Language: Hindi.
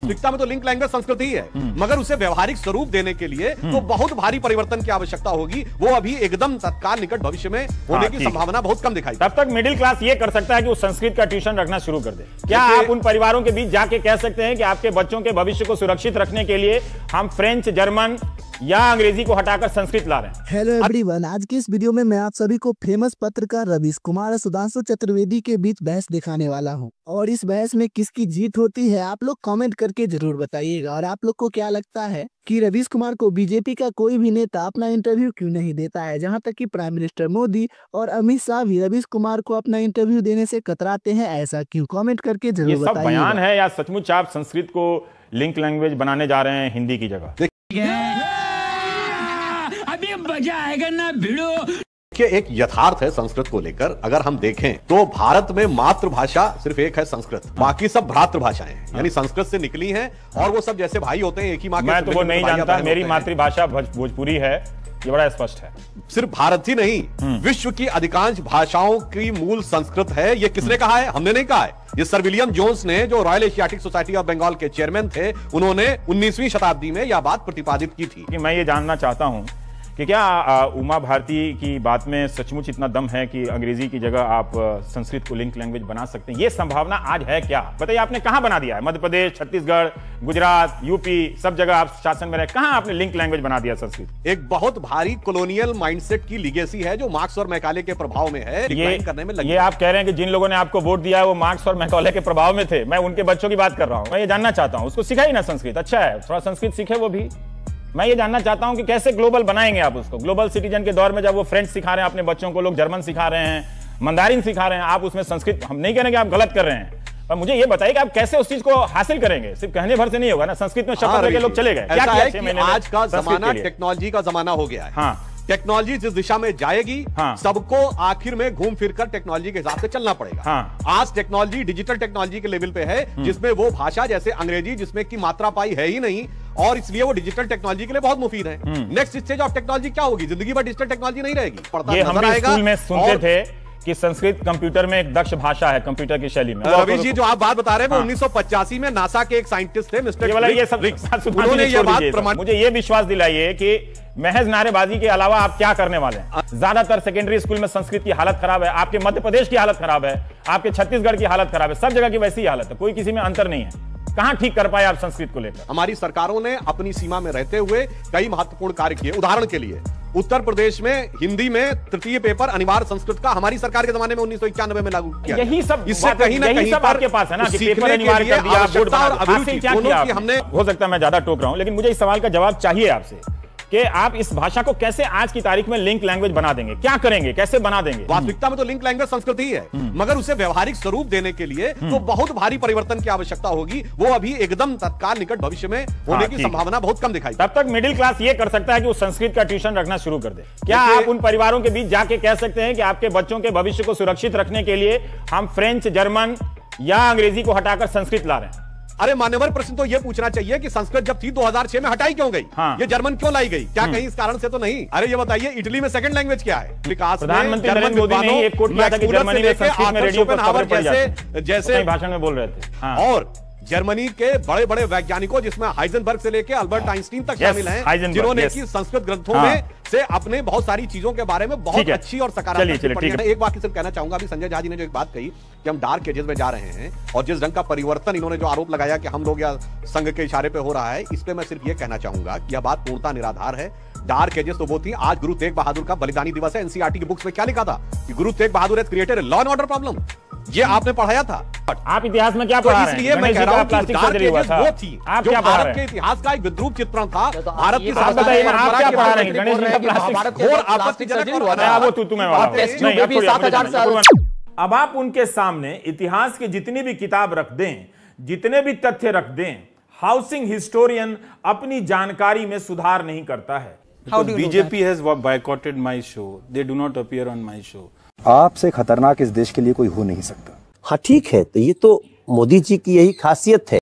वास्तविकता में तो लिंक लैंग्वेज संस्कृत ही है, मगर उसे व्यवहारिक स्वरूप देने के लिए तो बहुत भारी परिवर्तन की आवश्यकता होगी। वो अभी एकदम तत्काल निकट भविष्य में होने की संभावना बहुत कम दिखाई। तब तक मिडिल क्लास ये कर सकता है कि वो संस्कृत का ट्यूशन रखना शुरू कर दे। क्या आप उन परिवारों के बीच जाके कह सकते हैं कि आपके बच्चों के भविष्य को सुरक्षित रखने के लिए हम फ्रेंच, जर्मन या अंग्रेजी को हटाकर संस्कृत ला रहे हैं? हेलो एवरीवन, आज की इस वीडियो में मैं आप सभी को फेमस पत्रकार रवीश कुमार और सुधांशु चतुर्वेदी के बीच बहस दिखाने वाला हूं। और इस बहस में किसकी जीत होती है आप लोग कमेंट करके जरूर बताइएगा। और आप लोग को क्या लगता है कि रवीश कुमार को बीजेपी का कोई भी नेता अपना इंटरव्यू क्यों नहीं देता है? जहां तक कि प्राइम मिनिस्टर मोदी और अमित शाह भी रवीश कुमार को अपना इंटरव्यू देने से कतराते हैं, ऐसा क्यों? कमेंट करके जरूर बताइएगा। ये सब बयान है या सचमुच आप संस्कृत को लिंक लैंग्वेज बनाने जा रहे हैं हिंदी की जगह? अभी मजा आएगा ना भिड़ो। कि एक यथार्थ है संस्कृत को लेकर। अगर हम देखें तो भारत में मातृभाषा सिर्फ एक है संस्कृत, बाकी सब भ्रातृभाषाएं हैं, यानी संस्कृत से निकली हैं और वो सब जैसे भाई होते हैं एक ही माँ के। मैं तो वो नहीं जानता, मेरी मातृभाषा भोजपुरी है, ये बड़ा स्पष्ट है। सिर्फ भारत ही नहीं, विश्व की अधिकांश भाषाओं की मूल संस्कृत है। ये किसने कहा है? हमने नहीं कहा है। ये सर विलियम जोन्स ने, जो Royal Asiatic Society of Bengal के चेयरमैन थे, उन्होंने 19वीं शताब्दी में यह बात प्रतिपादित की थी। कि मैं ये जानना चाहता हूं कि क्या उमा भारती की बात में सचमुच इतना दम है कि अंग्रेजी की जगह आप संस्कृत को लिंक लैंग्वेज बना सकते हैं? ये संभावना आज है क्या? बताइए, आपने कहां बना दिया है? मध्य प्रदेश, छत्तीसगढ़, गुजरात, यूपी, सब जगह आप शासन में रहे, कहां आपने लिंक लैंग्वेज बना दिया संस्कृत? एक बहुत भारी कॉलोनियल माइंडसेट की लीगेसी है जो मार्क्स और मैकाले के प्रभाव में है। ये आप कह रहे हैं कि जिन लोगों ने आपको वोट दिया है वो मार्क्स और मैकाले के प्रभाव में थे। मैं उनके बच्चों की बात कर रहा हूं। मैं ये जानना चाहता हूं, उसको सिखाई ना संस्कृत, अच्छा है थोड़ा संस्कृत सीखे वो भी। मैं ये जानना चाहता हूं कि कैसे ग्लोबल बनाएंगे आप उसको। ग्लोबल सिटीजन के दौर में जब वो फ्रेंच सिखा रहे हैं अपने बच्चों को, लोग जर्मन सिखा रहे हैं, मंदारिन सिखा रहे हैं, आप उसमें संस्कृत, हम नहीं कह रहे कि आप गलत कर रहे हैं, पर मुझे ये बताइए कि आप कैसे उस चीज को हासिल करेंगे? सिर्फ कहने भर से नहीं होगा ना। संस्कृत में शपथ लेके लोग चले गए, क्या किया 6 महीने में? आज का जमाना टेक्नोलॉजी का जमाना हो गया है। हाँ, टेक्नोलॉजी जिस दिशा में जाएगी, हाँ, सबको आखिर में घूम फिर कर टेक्नोलॉजी के हिसाब से चलना पड़ेगा। हाँ, आज टेक्नोलॉजी डिजिटल टेक्नोलॉजी के लेवल पे है जिसमें वो भाषा जैसे अंग्रेजी जिसमें की मात्रा पाई है ही नहीं, और इसलिए वो डिजिटल टेक्नोलॉजी के लिए बहुत मुफीद है। नेक्स्ट स्टेज ऑफ टेक्नोलॉजी क्या होगी? जिंदगी भर डिजिटल टेक्नोलॉजी नहीं रहेगी। ये हम भी स्कूल में सुनते थे कि संस्कृत कंप्यूटर में एक दक्ष भाषा है, कंप्यूटर की शैली में। रवीश जी, जो आप बात बता रहे हैं वो 1985 में नासा के एक साइंटिस्ट थे मिस्टर उन्होंने ये बात, मुझे ये विश्वास दिलाइए कि महज नारेबाजी के अलावा आप क्या करने वाले हैं? ज्यादातर सेकेंडरी स्कूल में संस्कृत की हालत खराब है, आपके मध्य प्रदेश की हालत खराब है, आपके छत्तीसगढ़ की हालत खराब है, सब जगह की वैसी हालत है, कोई किसी में अंतर नहीं है। कहां ठीक कर पाए आप संस्कृत को लेकर? हमारी सरकारों ने अपनी सीमा में रहते हुए कई महत्वपूर्ण कार्य किए। उदाहरण के लिए उत्तर प्रदेश में हिंदी में तृतीय पेपर अनिवार्य संस्कृत का हमारी सरकार के जमाने में 1991 में लागू किया। यही सब इससे कहीं ना कहीं आपके पास है ना कि पेपर अनिवार्य कर दिया, बोर्ड बना दिया। हमने, हो सकता है मैं ज्यादा टोक रहा हूं, लेकिन मुझे इस सवाल का जवाब चाहिए आपसे कि आप इस भाषा को कैसे आज की तारीख में लिंक लैंग्वेज बना देंगे? क्या करेंगे, कैसे बना देंगे? वास्तविकता में तो लिंक लैंग्वेज संस्कृत ही है, मगर उसे व्यवहारिक स्वरूप देने के लिए तो बहुत भारी परिवर्तन की आवश्यकता होगी। वो अभी एकदम तत्काल निकट भविष्य में होने की संभावना बहुत कम दिखाई। तब तक मिडिल क्लास ये कर सकता है कि वो संस्कृत का ट्यूशन रखना शुरू कर दे। क्या आप उन परिवारों के बीच जाके कह सकते हैं कि आपके बच्चों के भविष्य को सुरक्षित रखने के लिए हम फ्रेंच, जर्मन या अंग्रेजी को हटाकर संस्कृत ला रहे हैं? अरे मान्यवर, प्रश्न तो यह पूछना चाहिए कि संस्कृत जब थी 2006 में हटाई क्यों गई? हाँ। ये जर्मन क्यों लाई गई? क्या कहीं इस कारण से तो नहीं? अरे ये बताइए, इटली में सेकंड लैंग्वेज क्या है? विकास प्रधानमंत्री नरेंद्र मोदी ने एक कोट किया था कि जर्मनी में संस्कृत में रेडियो पर खबरें पढ़ी जाती, जैसे भाषण में बोल रहे थे। और जर्मनी के बड़े बड़े वैज्ञानिकों जिसमें हाइजेनबर्ग से लेकर अल्बर्ट आइंस्टीन तक शामिल हैं, जिन्होंने की संस्कृत ग्रंथों में से अपने बहुत सारी चीजों के बारे में बहुत अच्छी और सकारात्मक। एक बात सिर्फ कहना चाहूंगा, अभी संजय झा जी ने जो एक बात कही कि हम डार्क एजेस में जा रहे हैं, और जिस ढंग का परिवर्तन इन्होंने जो आरोप लगाया कि हम लोग या संघ के इशारे पे हो रहा है, इस पे मैं सिर्फ ये कहना चाहूंगा कि यह बात पूर्णता निराधार है। डार्क एजेस तो वो थी। आज गुरु तेग बहादुर का बलिदानी दिवस है। एनसीईआरटी की बुक्स में क्या लिखा था कि Guru Tegh Bahadur has created law and order problem. ये आपने पढ़ाया था। आप इतिहास में क्या पढ़ा रहे हैं? इसलिए मैं कह रहा हूं कि डार्क एजेस वो थी आप जो क्या भारत के इतिहास का एक विद्रूप चित्रण था। भारत की आप बताइए, आप क्या पढ़ा रहे हैं? गणेश जी का प्लास्टिक घोर आपत्तिजनक और वो तुम्हें वाला। अब आप उनके सामने इतिहास की जितनी भी किताब रख दें, जितने भी तथ्य रख दें, हाउसिंग हिस्टोरियन अपनी जानकारी में सुधार नहीं करता है। BJP has boycotted my show. They do not appear on my show. आपसे खतरनाक इस देश के लिए कोई हो नहीं सकता। हाँ ठीक है, तो ये तो मोदी जी की यही खासियत है।